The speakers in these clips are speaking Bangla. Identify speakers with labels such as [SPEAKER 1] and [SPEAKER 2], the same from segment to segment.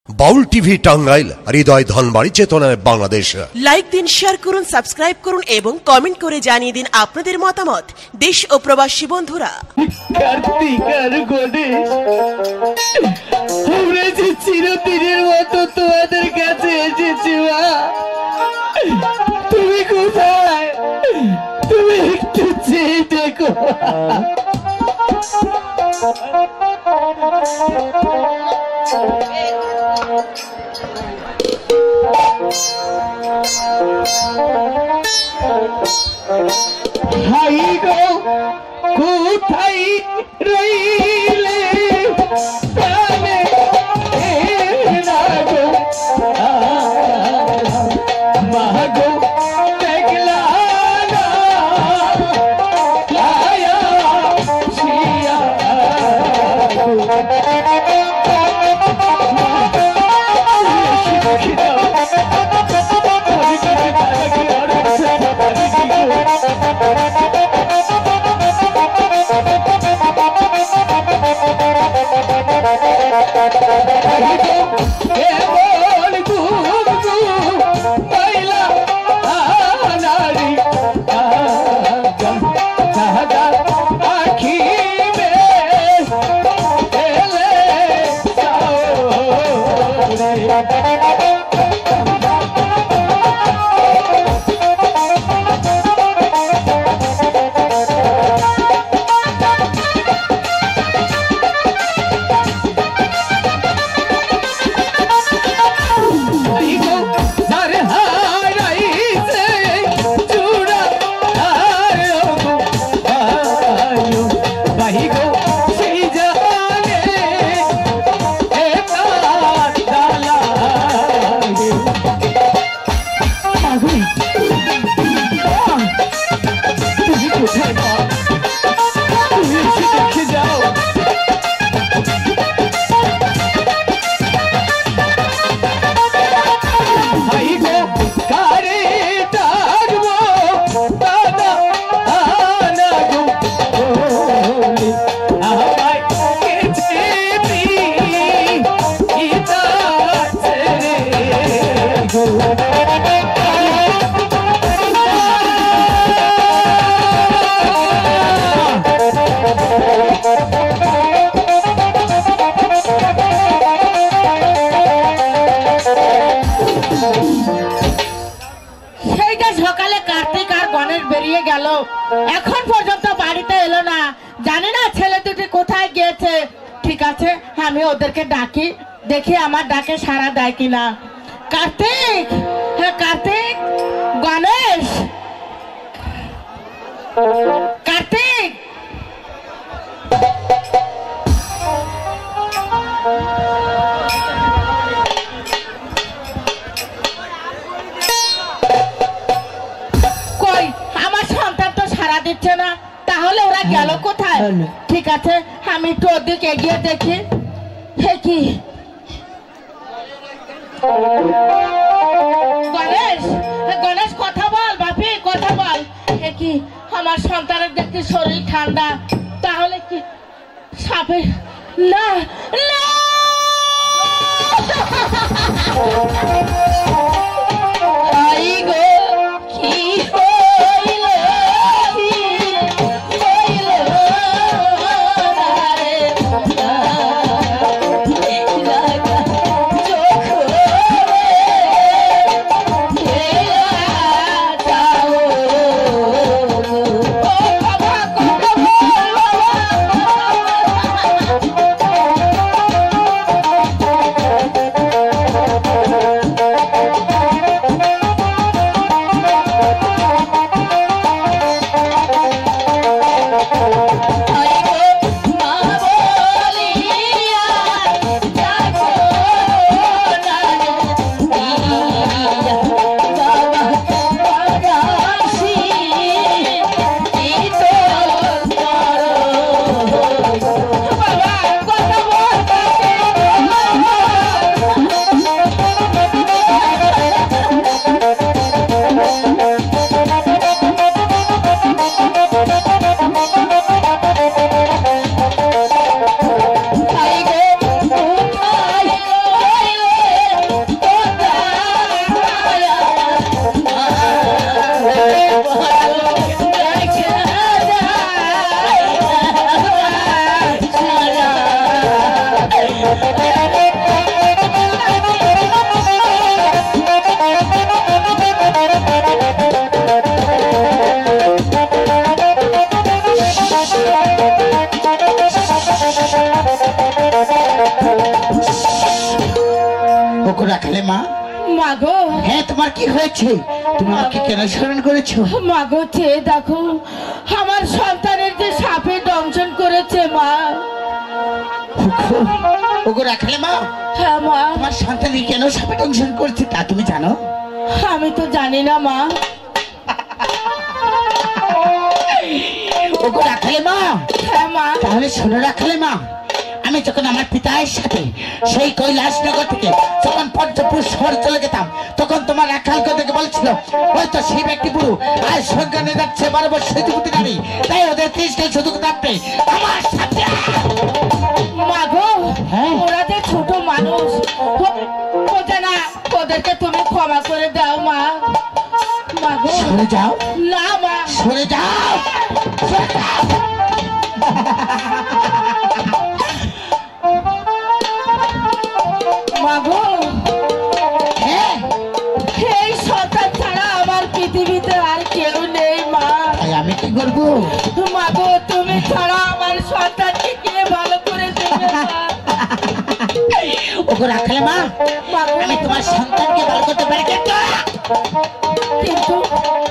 [SPEAKER 1] বাউল টিভি টাঙ্গাইল, হৃদয় ধনবাড়ি, চেতনায় বাংলাদেশ।
[SPEAKER 2] লাইক দিন, শেয়ার করুন, সাবস্ক্রাইব করুন এবং কমেন্ট করে জানিয়ে দিন আপনাদের মতামত। দেশ ও প্রবাসী বন্ধুরা,
[SPEAKER 3] কার্তিক আর গণেশ, আমরা যে চিরদিনের মতো তোমাদের কাছে এসেছি। মা, তুমি কোথায়? তুমি একটু চেয়ে দেখো। হাই গো, কোথায় রইলে প্রাণে না গো, মা গো দেখলা না আয়া শিয়া এখন পর্যন্ত বাড়িতে এলো না। জানি না ছেলে দুটি কোথায় গিয়েছে। ঠিক আছে, আমি ওদেরকে ডাকি, দেখি আমার ডাকে সাড়া দেয় কিনা। কার্তিক, হ্যাঁ কার্তিক, গণেশ, কার্তিক, কই আমার সন্তান তো সাড়া দিচ্ছে না, তাহলে ওরা গেল কোথায়? ঠিক আছে, আমি একটু ওদিকে এগিয়ে দেখি। কি গণেশ, গণেশ কথা বল বাপি, কথা বল। কি আমার সন্তানের দেখতে শরীর ঠান্ডা, তাহলে কি সাপে? না না,
[SPEAKER 4] ওকে রাখলে মা।
[SPEAKER 3] মাগো
[SPEAKER 4] হ্যাঁ তোমার কি হয়েছে? তুমি আমাকে কেন স্মরণ করেছো?
[SPEAKER 3] মাগো চেয়ে দেখো আমার সন্তানের যে সাপে দংশন করেছে মা।
[SPEAKER 4] ওকে রাখলে মা।
[SPEAKER 3] হ্যাঁ মা।
[SPEAKER 4] তোমার সন্তানকে কেন সাপে দংশন করেছে তা তুমি জানো?
[SPEAKER 3] আমি তো জানি না মা।
[SPEAKER 4] ওকে রাখলে মা।
[SPEAKER 3] হ্যাঁ মা।
[SPEAKER 4] তাহলে শোনো রাখলে মা, আমি যখন আমার পিতার সাথে সেই কৈলাসনগর থেকে যখন পঞ্চপুর শহর চলে যেতাম, তখন তোমার রাখালকে দেখে বলছিল হয়তো সেই ব্যক্তি বুড়ো আর সজ্ঞা নিয়ে যাচ্ছে 12 বছর যুবতী নারী, তাই ওদের 30 কে শুধু থাকবে আমার সাথে।
[SPEAKER 3] মাগো
[SPEAKER 4] হ্যাঁ।
[SPEAKER 3] ওরা যে ছোট মানুষ, বোঝে না, ওদেরকে তুমি ক্ষমা করে দাও মা। মাগো
[SPEAKER 4] সরে যাও।
[SPEAKER 3] না মা।
[SPEAKER 4] সরে যাও, সরে যাও।
[SPEAKER 3] মাগো
[SPEAKER 4] হ্যাঁ,
[SPEAKER 3] এই সন্তান ছাড়া আমার পৃথিবীতে আর কেউ নেই মা।
[SPEAKER 4] তাই আমি কি করবো?
[SPEAKER 3] মাগো তুমি ছাড়া আমার সন্তানকে কে ভালো করে দেবে মা?
[SPEAKER 4] ওকে রাখলে মা, আমি তোমার সন্তানকে ভালো করতে পারি
[SPEAKER 3] কিন্তু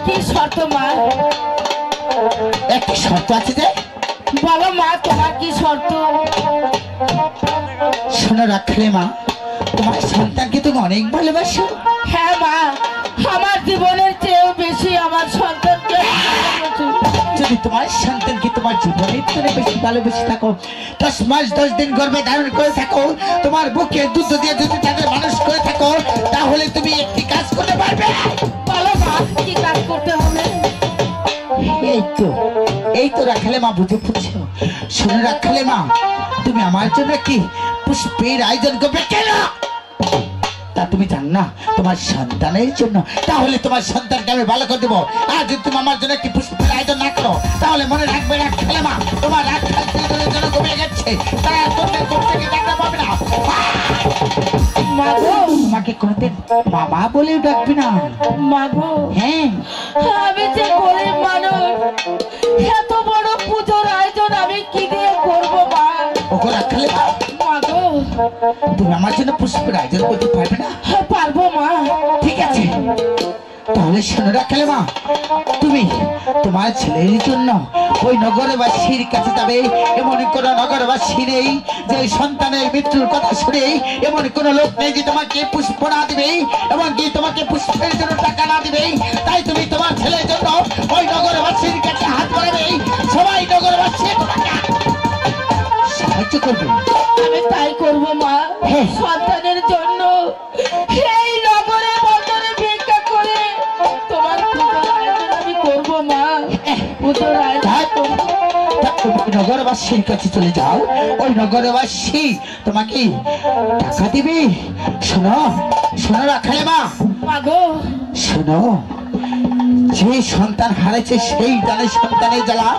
[SPEAKER 3] কি শর্ত মা?
[SPEAKER 4] একটা শর্ত আছে যে।
[SPEAKER 3] বলো মা তোমার কি শর্ত?
[SPEAKER 4] শোনো রাখলে মা, তোমার সন্তানকে তুমি অনেক ভালোবাসো।
[SPEAKER 3] হ্যাঁ মা, আমার জীবনের চেয়েও বেশি আমার সন্তানকে ভালোবাসি।
[SPEAKER 4] যদি তোমার সন্তানকে তোমার জীবনের চেয়ে বেশি ভালোবেসে থাকো, 10 মাস 10 দিন গর্ভে ধারণ করে থাকো, তোমার বুকে দুধ দিয়ে যদি তাদের মানুষ করে থাকো, তাহলে তুমি একটি কাজ করতে পারবে।
[SPEAKER 3] বলো মা কি কাজ করতে হবে?
[SPEAKER 4] এই তো রাখালে মা, বুঝে পড়ছো? শুনে রাখালে মা, তুমি আমার জন্য কি পুষ্পের আয়োজন করবে কেন? তা তুমি জান না তোমার সন্তানের জন্য। তাহলে তোমার সন্তানকে আমি ভালো করে দেবো। আর যদি তুমি আমার জন্য একটি পুষ্পের আয়োজন না করো, তাহলে মনে রাখবে রাখালে মা, তোমার রাখাল জন্য কমে গেছে, তারা তোদের থেকে দেখা পাবে না।
[SPEAKER 3] মাগো
[SPEAKER 4] তোমাকে কোনোদিন বাবা বলেও ডাকবে না।
[SPEAKER 3] মাগো
[SPEAKER 4] হ্যাঁ,
[SPEAKER 3] আমি যে গরিব মানুষ, এত বড় পুজোর আয়োজন আমি কি দিয়ে করবো মা?
[SPEAKER 4] ওকে রাখালে মা,
[SPEAKER 3] মাগো
[SPEAKER 4] তুমি আমার জন্য পুষ্পের আয়োজন করতে পারবে না?
[SPEAKER 3] পারবো মা।
[SPEAKER 4] ঠিক আছে, তাহলে শোনো রাখালে মা, তুমি তোমার ছেলের জন্য ওই নগরবাসীর কাছে যাবে। এমন কোন নগরবাসী নেই যে সন্তানের মৃত্যুর কথা শুনে এমন কোন লোক নেই যে তোমাকে পুষ্প না দিবে এবং কি তোমাকে পুষ্পের জন্য টাকা না দিবে। তাই তুমি তোমার ছেলের জন্য ওই নগরবাসীর কাছে হাত বাড়াবে। সবাই নগরবাসী তোমাকে সাহায্য করবে।
[SPEAKER 3] আমি তাই করবো মা।
[SPEAKER 4] হ্যাঁ।
[SPEAKER 3] সন্তানের জন্য এই নগরে বন্দরে ভিক্ষা করে তোমার পুজোর আয়োজন আমি করবো মা। পুজোর আয়োজন করবো।
[SPEAKER 4] তুমি নগরবাসীর কাছে চলে যাও, ওই নগরবাসী তোমাকে টাকা দিবে। শোনো শোনো রাখালে মা,
[SPEAKER 3] মাগো
[SPEAKER 4] শোনো, যে সন্তান হারাইছে সেই জানে সন্তানের জ্বালা,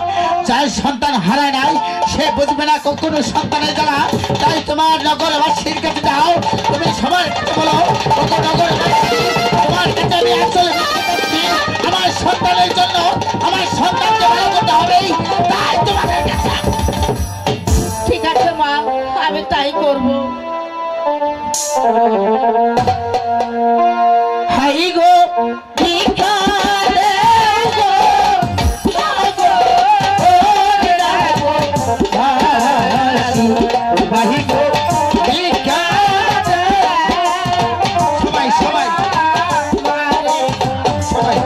[SPEAKER 4] যার সন্তান হারায় নাই সে বুঝবে না কখনো সন্তানের জ্বালা। তাই তোমার নগরবাসীর কাছে যাও, তুমি সবার কাছে বলো কত নগরবাসী তোমার কাছে আমি আসলে আমার সন্তানের জন্য আমার সন্তানকে ভালো করতে হবে, তাই তোমাদের কাছে।
[SPEAKER 3] ঠিক আছে মা, আমি তাই করবো।
[SPEAKER 4] হাই গো ভিখারে গো, মাগো বাহি গো ভিখারে। সবাই সবাই সবাই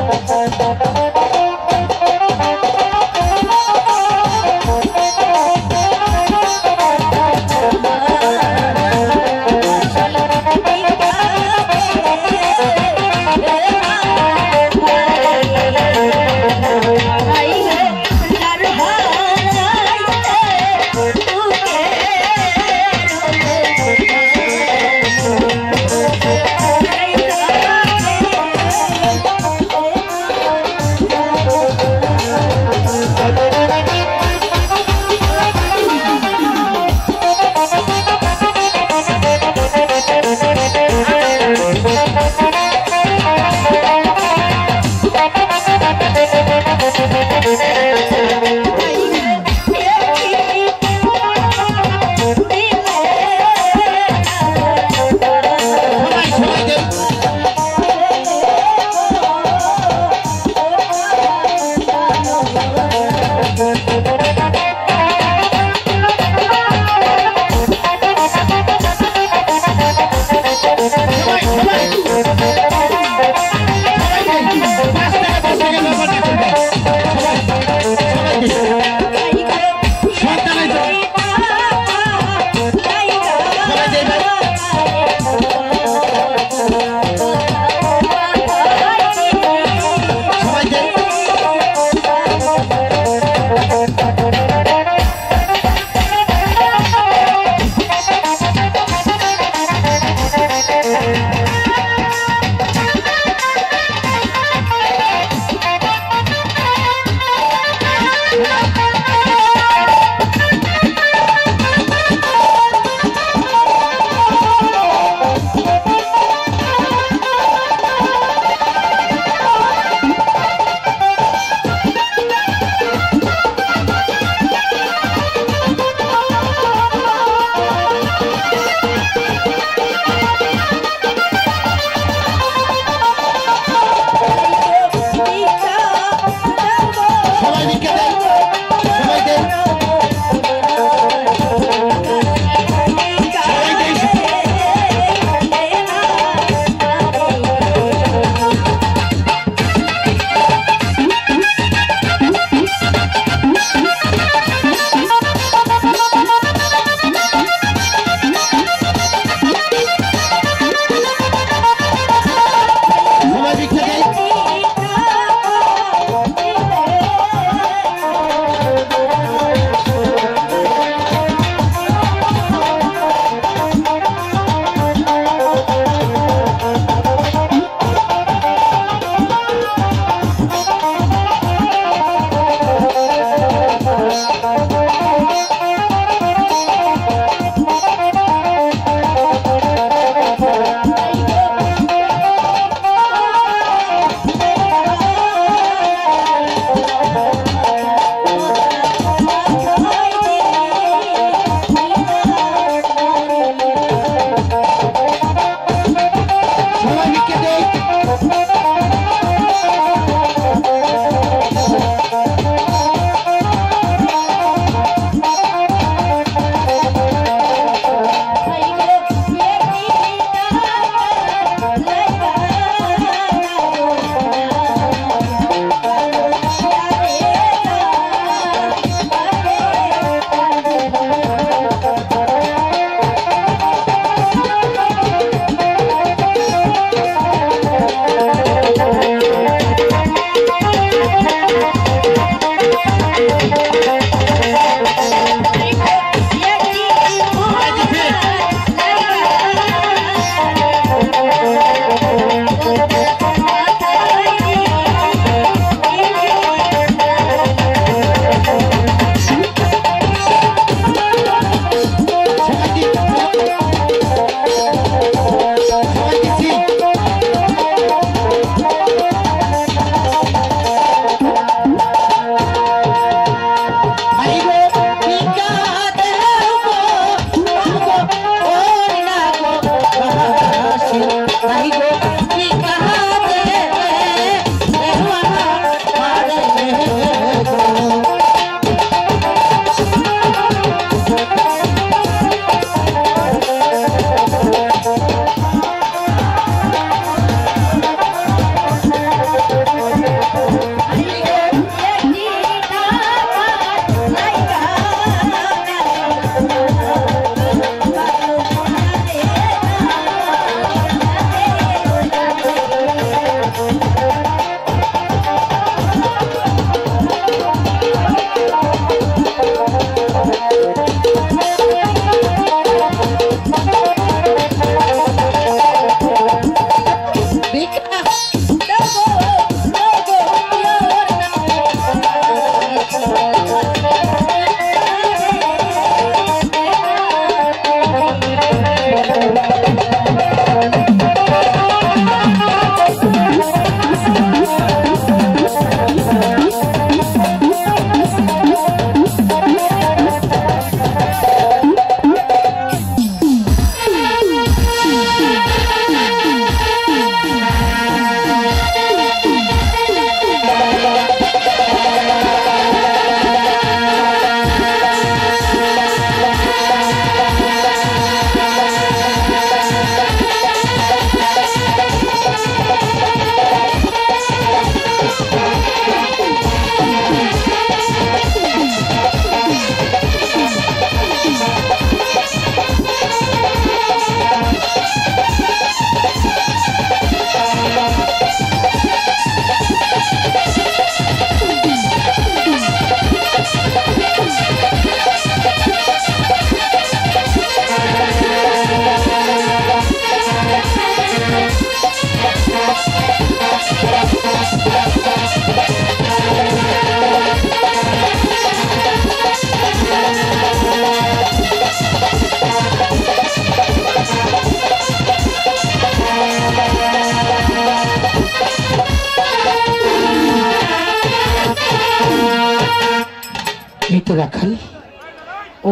[SPEAKER 4] রাখাল,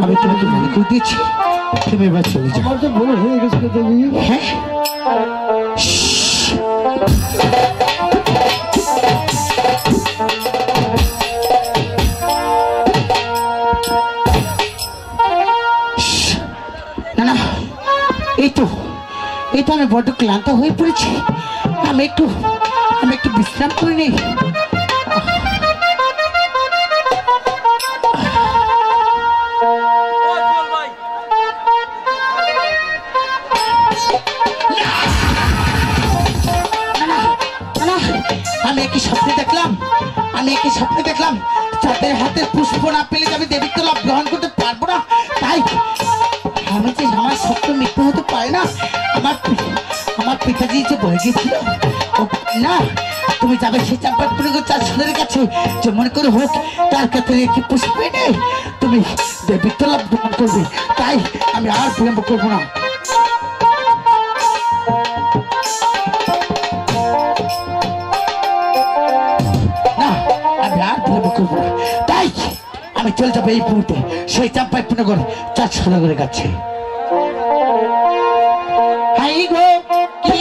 [SPEAKER 4] আমি তোমাকে মনে করে দিয়েছি, তুমি এবার চলে যাও।
[SPEAKER 5] আমার তো মনে হয়ে গেছিল দেবী।
[SPEAKER 4] হ্যাঁ, না না, এই তো আমি বড্ড ক্লান্ত হয়ে পড়েছি, আমি একটু বিশ্রাম করে নেই। আমি একই স্বপ্নে দেখলাম যাদের হাতে পুষ্প না পেলে আমি দেবীত্ব লাভ গ্রহণ করতে পারবো না, তাই আমি যে আমার স্বপ্ন মৃত্যু হতে পারে না। আমার পিতাজি যে বলে গিয়েছিল না, তুমি যাবে সেই চাম্পাপুর চার সুন্দরের কাছে, যে মনে করে হোক তার কাছে একটি পুষ্প এনে তুমি দেবীত্ব লাভ গ্রহণ করবে, তাই আমি আর বিলম্ব করবো না। তাই আমি চলে যাবো এই মুহূর্তে সেই চাম্পাইপুরনগর চার সুন্দরের কাছে। হাই গো কি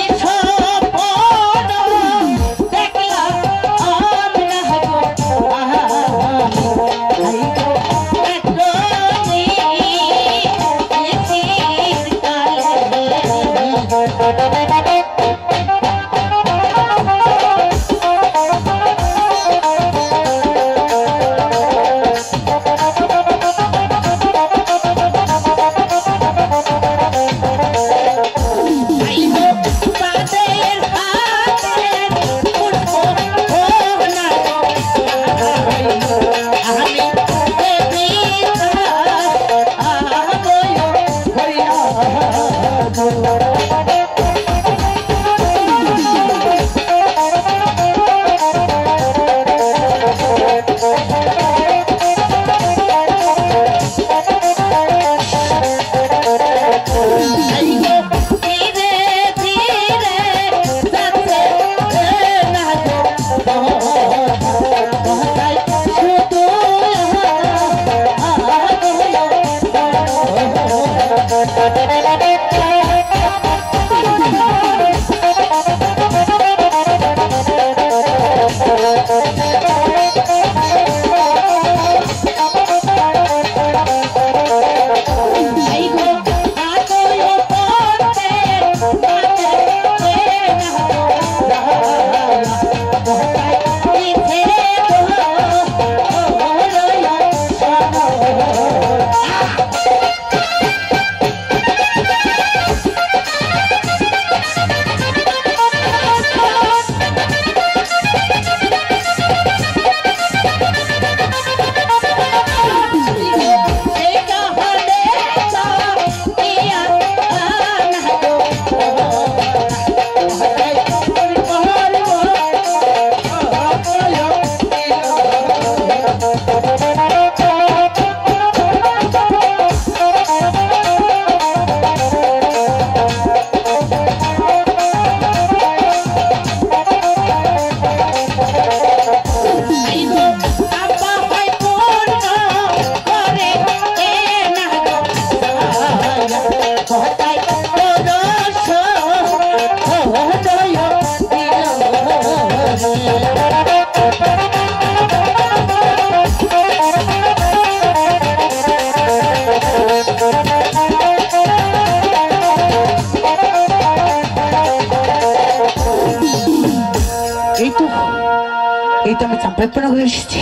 [SPEAKER 4] এই তো আমি চাম্পাইপুরনগরে এসেছি,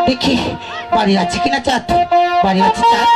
[SPEAKER 4] দেখি বাড়ি আছে কিনা চাঁদ, বাড়ি আছে চাঁদ।